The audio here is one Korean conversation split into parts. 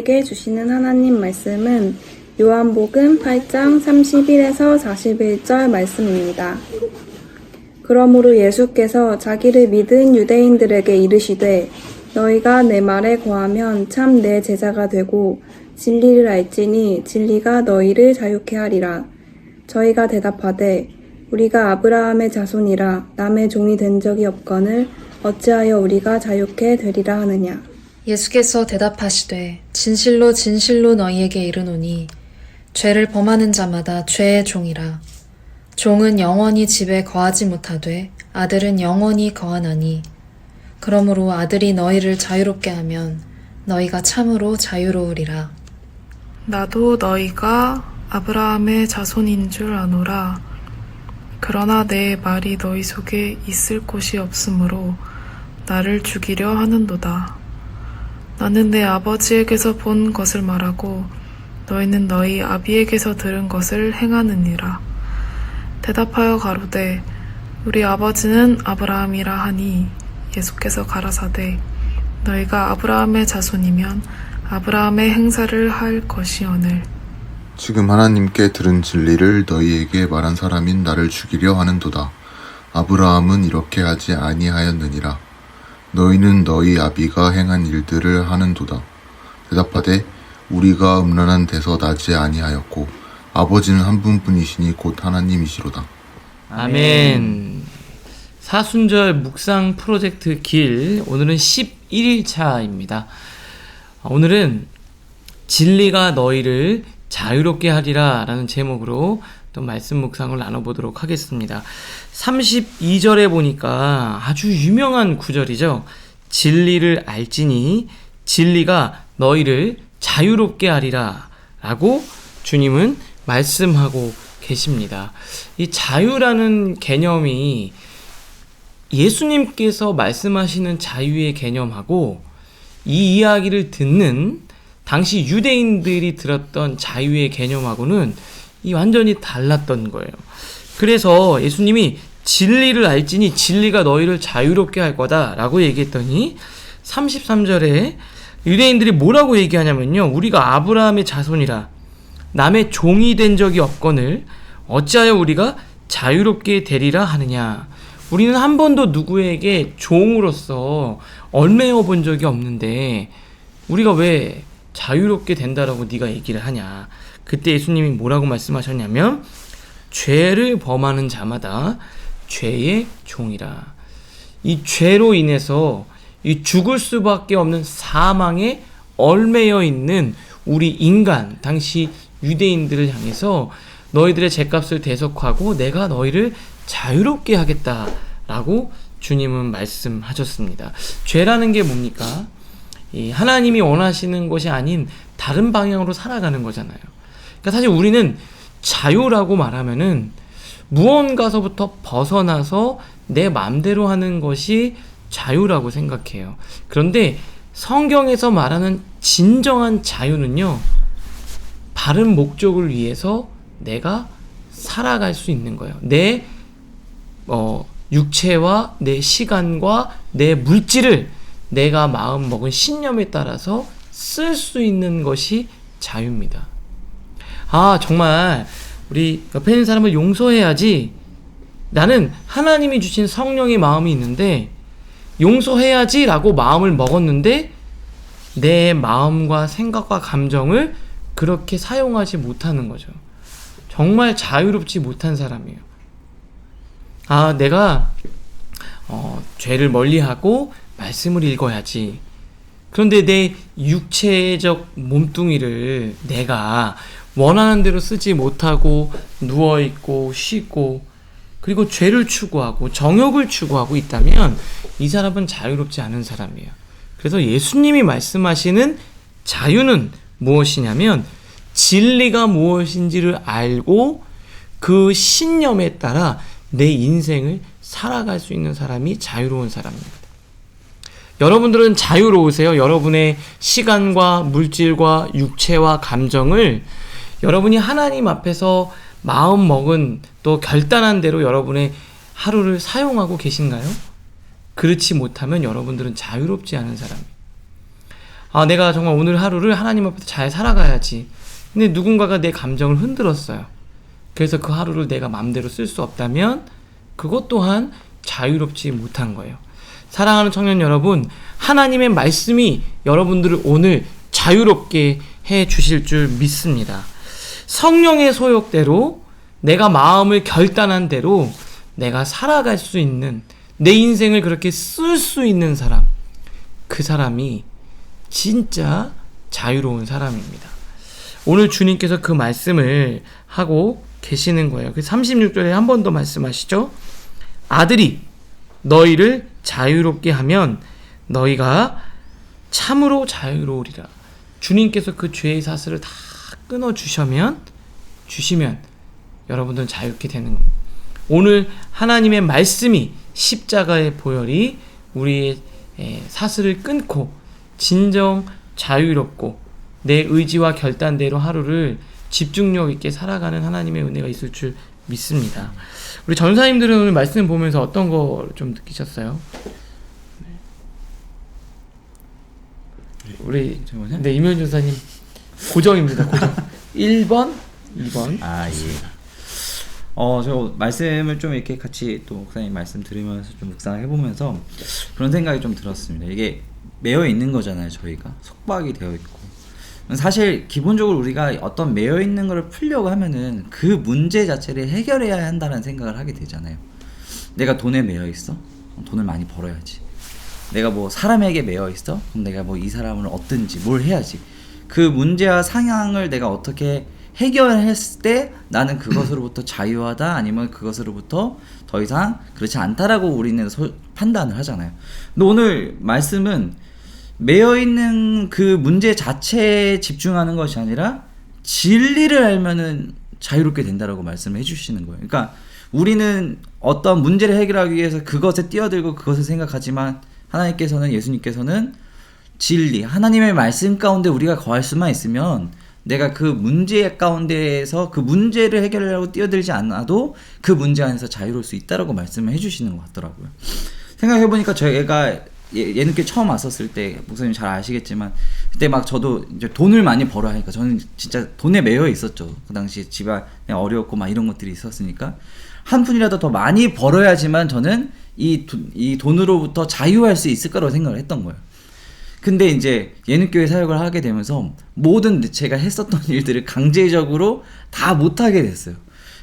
우리에게 주시는 하나님 말씀은 요한복음 8장 31에서 41절 말씀입니다. 그러므로 예수께서 자기를 믿은 유대인들에게 이르시되 너희가 내 말에 거하면 참 내 제자가 되고 진리를 알지니 진리가 너희를 자유케 하리라. 저희가 대답하되 우리가 아브라함의 자손이라 남의 종이 된 적이 없거늘 어찌하여 우리가 자유케 되리라 하느냐. 예수께서 대답하시되 진실로 진실로 너희에게 이르노니 죄를 범하는 자마다 죄의 종이라. 종은 영원히 집에 거하지 못하되 아들은 영원히 거하나니 그러므로 아들이 너희를 자유롭게 하면 너희가 참으로 자유로우리라. 나도 너희가 아브라함의 자손인 줄 아노라. 그러나 내 말이 너희 속에 있을 곳이 없으므로 나를 죽이려 하는도다. 나는 내 아버지에게서 본 것을 말하고 너희는 너희 아비에게서 들은 것을 행하느니라. 대답하여 가로되 우리 아버지는 아브라함이라 하니 예수께서 가라사대 너희가 아브라함의 자손이면 아브라함의 행사를 할 것이오늘 지금 하나님께 들은 진리를 너희에게 말한 사람인 나를 죽이려 하는도다. 아브라함은 이렇게 하지 아니하였느니라. 너희는 너희 아비가 행한 일들을 하는도다. 대답하되 우리가 음란한 데서 나지 아니하였고 아버지는 한 분뿐이시니 곧 하나님이시로다. 아멘. 사순절 묵상 프로젝트 길, 오늘은 11일차입니다. 오늘은 진리가 너희를 자유롭게 하리라 라는 제목으로 또 말씀 묵상을 나눠보도록 하겠습니다. 32절에 보니까 아주 유명한 구절이죠. 진리를 알지니 진리가 너희를 자유롭게 하리라 라고 주님은 말씀하고 계십니다. 이 자유라는 개념이 예수님께서 말씀하시는 자유의 개념하고 이 이야기를 듣는 당시 유대인들이 들었던 자유의 개념하고는 이 완전히 달랐던 거예요. 그래서 예수님이 진리를 알지니 진리가 너희를 자유롭게 할 거다 라고 얘기했더니 33절에 유대인들이 뭐라고 얘기하냐면요. 우리가 아브라함의 자손이라 남의 종이 된 적이 없거늘 어찌하여 우리가 자유롭게 되리라 하느냐. 우리는 한 번도 누구에게 종으로서 얽매여 본 적이 없는데 우리가 왜 자유롭게 된다라고 네가 얘기를 하냐. 그때 예수님이 뭐라고 말씀하셨냐면 죄를 범하는 자마다 죄의 종이라. 이 죄로 인해서 이 죽을 수밖에 없는 사망에 얽매여 있는 우리 인간, 당시 유대인들을 향해서 너희들의 죄값을 대속하고 내가 너희를 자유롭게 하겠다라고 주님은 말씀하셨습니다. 죄라는 게 뭡니까? 이 하나님이 원하시는 것이 아닌 다른 방향으로 살아가는 거잖아요. 그러니까 사실 우리는 자유라고 말하면은 무언가서부터 벗어나서 내 마음대로 하는 것이 자유라고 생각해요. 그런데 성경에서 말하는 진정한 자유는요, 바른 목적을 위해서 내가 살아갈 수 있는 거예요. 내 육체와 내 시간과 내 물질을 내가 마음 먹은 신념에 따라서 쓸 수 있는 것이 자유입니다. 아, 정말 우리 옆에 있는 사람을 용서해야지. 나는 하나님이 주신 성령의 마음이 있는데 용서해야지 라고 마음을 먹었는데 내 마음과 생각과 감정을 그렇게 사용하지 못하는 거죠. 정말 자유롭지 못한 사람이에요. 아, 내가 죄를 멀리하고 말씀을 읽어야지. 그런데 내 육체적 몸뚱이를 내가 원하는 대로 쓰지 못하고 누워있고 쉬고 그리고 죄를 추구하고 정욕을 추구하고 있다면 이 사람은 자유롭지 않은 사람이에요. 그래서 예수님이 말씀하시는 자유는 무엇이냐면 진리가 무엇인지를 알고 그 신념에 따라 내 인생을 살아갈 수 있는 사람이 자유로운 사람입니다. 여러분들은 자유로우세요? 여러분의 시간과 물질과 육체와 감정을 여러분이 하나님 앞에서 마음 먹은 또 결단한 대로 여러분의 하루를 사용하고 계신가요? 그렇지 못하면 여러분들은 자유롭지 않은 사람이에요. 내가 정말 오늘 하루를 하나님 앞에서 잘 살아가야지. 근데 누군가가 내 감정을 흔들었어요. 그래서 그 하루를 내가 마음대로 쓸 수 없다면 그것 또한 자유롭지 못한 거예요. 사랑하는 청년 여러분, 하나님의 말씀이 여러분들을 오늘 자유롭게 해 주실 줄 믿습니다. 성령의 소욕대로 내가 마음을 결단한 대로 내가 살아갈 수 있는, 내 인생을 그렇게 쓸 수 있는 사람, 그 사람이 진짜 자유로운 사람입니다. 오늘 주님께서 그 말씀을 하고 계시는 거예요. 그 36절에 한 번 더 말씀하시죠. 아들이 너희를 자유롭게 하면 너희가 참으로 자유로우리라. 주님께서 그 죄의 사슬을 다 끊어주시면 여러분들은 자유롭게 되는 겁니다. 오늘 하나님의 말씀이, 십자가의 보혈이 우리의 사슬을 끊고 진정 자유롭고 내 의지와 결단대로 하루를 집중력 있게 살아가는 하나님의 은혜가 있을 줄 믿습니다. 우리 전사님들은 오늘 말씀 보면서 어떤 거 좀 느끼셨어요? 우리 이면 전사님 고정입니다. 고정. 1번, 2번. 아, 예. 저 말씀을 좀 이렇게 같이 또 목사님 말씀 들으면서 좀 묵상을 해보면서 그런 생각이 좀 들었습니다. 이게 매여 있는 거잖아요, 저희가. 속박이 되어 있고. 사실 기본적으로 우리가 어떤 매여 있는 거를 풀려고 하면은 그 문제 자체를 해결해야 한다는 생각을 하게 되잖아요. 내가 돈에 매여 있어? 돈을 많이 벌어야지. 내가 뭐 사람에게 매여 있어? 그럼 내가 뭐 이 사람을 얻든지 뭘 해야지. 그 문제와 상황을 내가 어떻게 해결했을 때 나는 그것으로부터 자유하다, 아니면 그것으로부터 더 이상 그렇지 않다라고 우리는 판단을 하잖아요. 근데 오늘 말씀은 매여있는 그 문제 자체에 집중하는 것이 아니라 진리를 알면은 자유롭게 된다라고 말씀을 해주시는 거예요. 그러니까 우리는 어떤 문제를 해결하기 위해서 그것에 뛰어들고 그것을 생각하지만 하나님께서는, 예수님께서는 진리, 하나님의 말씀 가운데 우리가 거할 수만 있으면 내가 그 문제 가운데에서 그 문제를 해결하려고 뛰어들지 않아도 그 문제 안에서 자유로울 수 있다라고 말씀을 해주시는 것 같더라고요. 생각해보니까 저희가 예능계 처음 왔었을 때, 목사님 잘 아시겠지만 그때 막 저도 이제 돈을 많이 벌어야 하니까 저는 진짜 돈에 매여 있었죠. 그 당시에 집안 어려웠고 막 이런 것들이 있었으니까 한 푼이라도 더 많이 벌어야지만 저는 이 돈으로부터 자유할 수 있을 거라고 생각을 했던 거예요. 근데 이제 예능교회 사역을 하게 되면서 모든 제가 했었던 일들을 강제적으로 다 못하게 됐어요.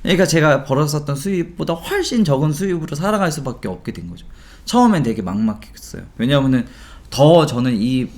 그러니까 제가 벌었었던 수입보다 훨씬 적은 수입으로 살아갈 수밖에 없게 된 거죠. 처음엔 되게 막막했어요. 왜냐하면은 더 저는 이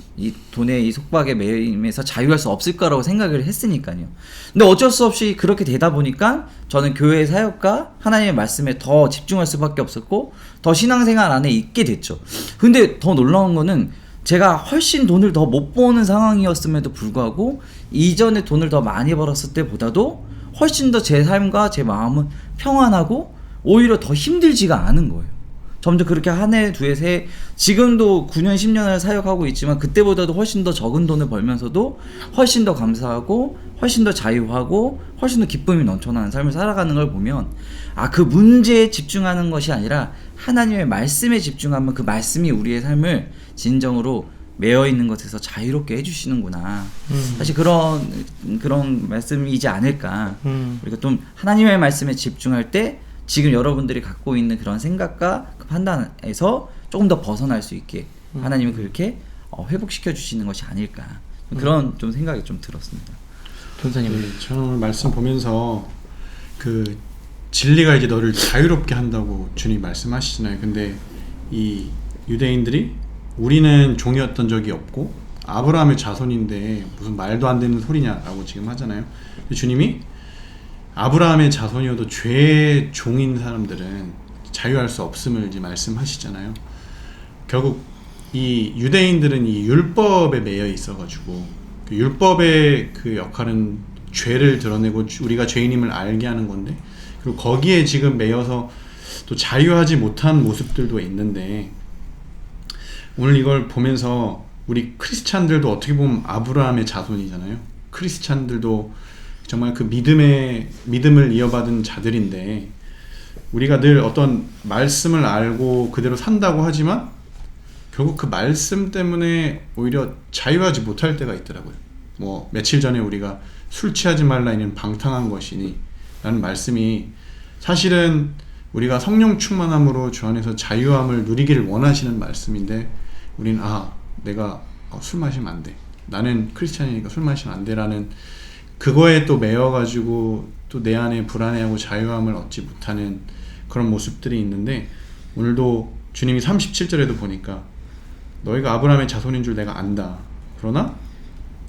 돈의 이 속박에 매임에서 자유할 수 없을 거라고 생각을 했으니까요. 근데 어쩔 수 없이 그렇게 되다 보니까 저는 교회 사역과 하나님의 말씀에 더 집중할 수밖에 없었고 더 신앙생활 안에 있게 됐죠. 근데 더 놀라운 거는 제가 훨씬 돈을 더 못 버는 상황이었음에도 불구하고 이전에 돈을 더 많이 벌었을 때보다도 훨씬 더 제 삶과 제 마음은 평안하고 오히려 더 힘들지가 않은 거예요. 점점 그렇게 한 해, 두 해, 세 해, 지금도 9년, 10년을 사역하고 있지만 그때보다도 훨씬 더 적은 돈을 벌면서도 훨씬 더 감사하고 훨씬 더 자유하고 훨씬 더 기쁨이 넘쳐나는 삶을 살아가는 걸 보면 그 문제에 집중하는 것이 아니라 하나님의 말씀에 집중하면 그 말씀이 우리의 삶을 진정으로 매여 있는 것에서 자유롭게 해주시는구나. 사실 그런 말씀이지 않을까. 우리가 좀 하나님의 말씀에 집중할 때 지금 여러분들이 갖고 있는 그런 생각과 그 판단에서 조금 더 벗어날 수 있게 하나님은 그렇게 회복시켜 주시는 것이 아닐까. 그런 좀 생각이 좀 들었습니다. 전사님. 네, 저는 오늘 말씀 보면서 그 진리가 이제 너를 자유롭게 한다고 주님 말씀하시잖아요. 근데 이 유대인들이 우리는 종이었던 적이 없고 아브라함의 자손인데 무슨 말도 안 되는 소리냐라고 지금 하잖아요. 근데 주님이 아브라함의 자손이어도 죄의 종인 사람들은 자유할 수 없음을 이제 말씀하시잖아요. 결국 이 유대인들은 이 율법에 매여 있어가지고 그 율법의 그 역할은 죄를 드러내고 우리가 죄인임을 알게 하는 건데, 그리고 거기에 지금 매여서 또 자유하지 못한 모습들도 있는데, 오늘 이걸 보면서 우리 크리스찬들도 어떻게 보면 아브라함의 자손이잖아요. 크리스찬들도 정말 그 믿음을 이어받은 자들인데, 우리가 늘 어떤 말씀을 알고 그대로 산다고 하지만 결국 그 말씀 때문에 오히려 자유하지 못할 때가 있더라고요. 뭐 며칠 전에 우리가 술 취하지 말라 이는 방탕한 것이니 라는 말씀이 사실은 우리가 성령 충만함으로 주 안에서 자유함을 누리기를 원하시는 말씀인데 우리는 내가 술 마시면 안 돼. 나는 크리스찬이니까 술 마시면 안 돼라는 그거에 또 매여가지고 또 내 안에 불안해하고 자유함을 얻지 못하는 그런 모습들이 있는데 오늘도 주님이 37절에도 보니까 너희가 아브라함의 자손인 줄 내가 안다. 그러나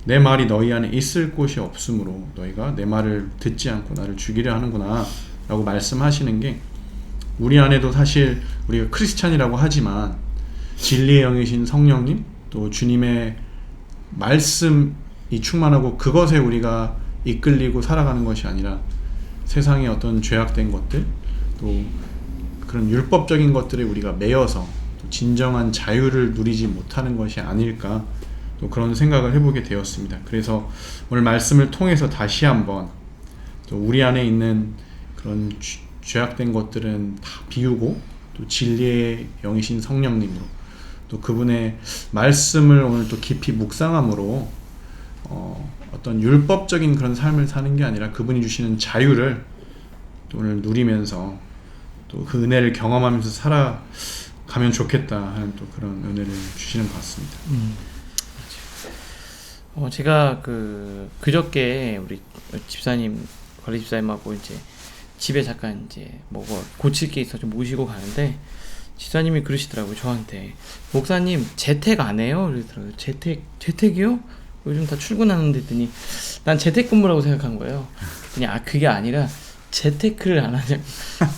내 말이 너희 안에 있을 곳이 없으므로 너희가 내 말을 듣지 않고 나를 죽이려 하는구나 라고 말씀하시는 게 우리 안에도 사실 우리가 크리스찬이라고 하지만 진리의 영이신 성령님 또 주님의 말씀이 충만하고 그것에 우리가 이끌리고 살아가는 것이 아니라 세상의 어떤 죄악된 것들 또 그런 율법적인 것들에 우리가 매여서 또 진정한 자유를 누리지 못하는 것이 아닐까 또 그런 생각을 해보게 되었습니다. 그래서 오늘 말씀을 통해서 다시 한번 또 우리 안에 있는 그런 죄악된 것들은 다 비우고 또 진리의 영이신 성령님으로 또 그분의 말씀을 오늘 또 깊이 묵상함으로 어떤 율법적인 그런 삶을 사는 게 아니라 그분이 주시는 자유를 또 오늘 누리면서 또 그 은혜를 경험하면서 살아가면 좋겠다 하는 또 그런 은혜를 주시는 것 같습니다. 제가 그저께 우리 집사님 관리 집사님하고 이제 집에 잠깐 이제 뭐가 고칠 게 있어 좀 모시고 가는데 집사님이 그러시더라고요. 저한테 목사님 재택 안 해요? 그러더라고요. 재택이요? 요즘 다 출근하는데 했더니 난 재택근무라고 생각한 거예요. 그냥 그게 아니라 재테크를 안 하냐.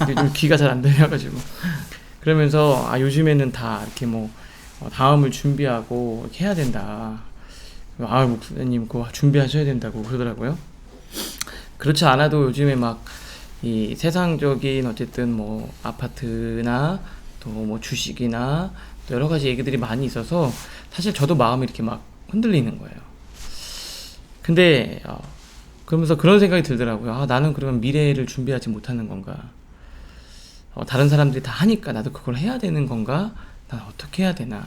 요즘 귀가 잘 안 들려가지고 그러면서 요즘에는 다 이렇게 뭐 다음을 준비하고 이렇게 해야 된다. 목사님 그거 준비하셔야 된다고 그러더라고요. 그렇지 않아도 요즘에 막 이 세상적인 어쨌든 뭐 아파트나 또 뭐 주식이나 또 여러 가지 얘기들이 많이 있어서 사실 저도 마음이 이렇게 막 흔들리는 거예요. 근데 그러면서 그런 생각이 들더라고요. 나는 그러면 미래를 준비하지 못하는 건가? 다른 사람들이 다 하니까 나도 그걸 해야 되는 건가? 난 어떻게 해야 되나?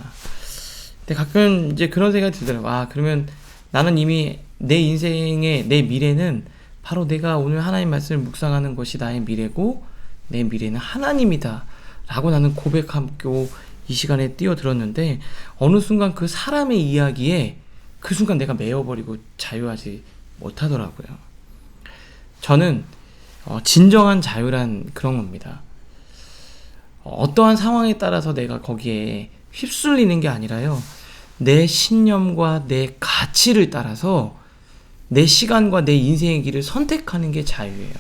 근데 가끔 이제 그런 생각이 들더라고요. 그러면 나는 이미 내 인생의 내 미래는 바로 내가 오늘 하나님 말씀을 묵상하는 것이 나의 미래고 내 미래는 하나님이다 라고 나는 고백하고 이 시간에 뛰어들었는데 어느 순간 그 사람의 이야기에 그 순간 내가 매여버리고 자유하지 못하더라고요. 저는 진정한 자유란 그런 겁니다. 어떠한 상황에 따라서 내가 거기에 휩쓸리는 게 아니라요. 내 신념과 내 가치를 따라서 내 시간과 내 인생의 길을 선택하는 게 자유예요.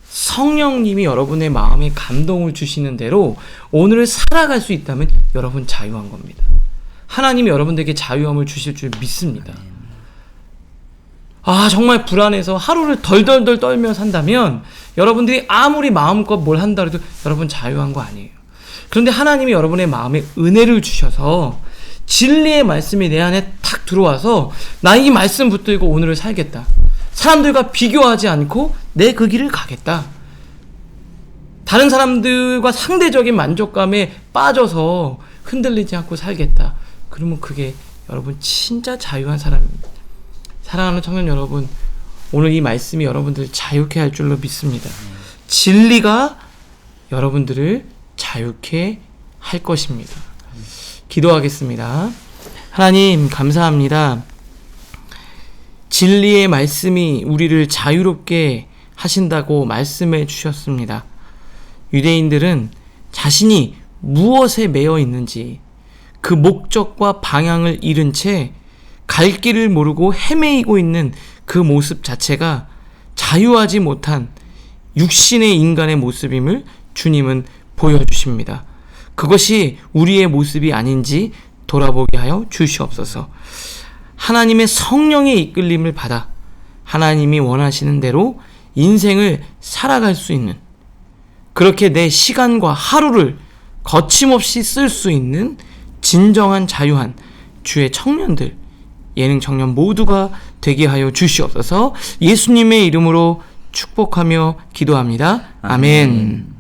성령님이 여러분의 마음에 감동을 주시는 대로 오늘을 살아갈 수 있다면 여러분 자유한 겁니다. 하나님이 여러분들에게 자유함을 주실 줄 믿습니다. 정말 불안해서 하루를 덜덜덜 떨며 산다면 여러분들이 아무리 마음껏 뭘 한다 해도 여러분 자유한 거 아니에요. 그런데 하나님이 여러분의 마음에 은혜를 주셔서 진리의 말씀이 내 안에 탁 들어와서 나 이 말씀 붙들고 오늘을 살겠다. 사람들과 비교하지 않고 내 그 길을 가겠다. 다른 사람들과 상대적인 만족감에 빠져서 흔들리지 않고 살겠다. 그러면 그게 여러분 진짜 자유한 사람입니다. 사랑하는 청년 여러분, 오늘 이 말씀이 여러분들을 자유케 할 줄로 믿습니다. 진리가 여러분들을 자유케 할 것입니다. 기도하겠습니다. 하나님 감사합니다. 진리의 말씀이 우리를 자유롭게 하신다고 말씀해 주셨습니다. 유대인들은 자신이 무엇에 매여 있는지 그 목적과 방향을 잃은 채 갈 길을 모르고 헤매이고 있는 그 모습 자체가 자유하지 못한 육신의 인간의 모습임을 주님은 보여주십니다. 그것이 우리의 모습이 아닌지 돌아보게 하여 주시옵소서. 하나님의 성령의 이끌림을 받아 하나님이 원하시는 대로 인생을 살아갈 수 있는, 그렇게 내 시간과 하루를 거침없이 쓸 수 있는 진정한 자유한 주의 청년들, 예능 청년 모두가 되게 하여 주시옵소서. 예수님의 이름으로 축복하며 기도합니다. 아멘.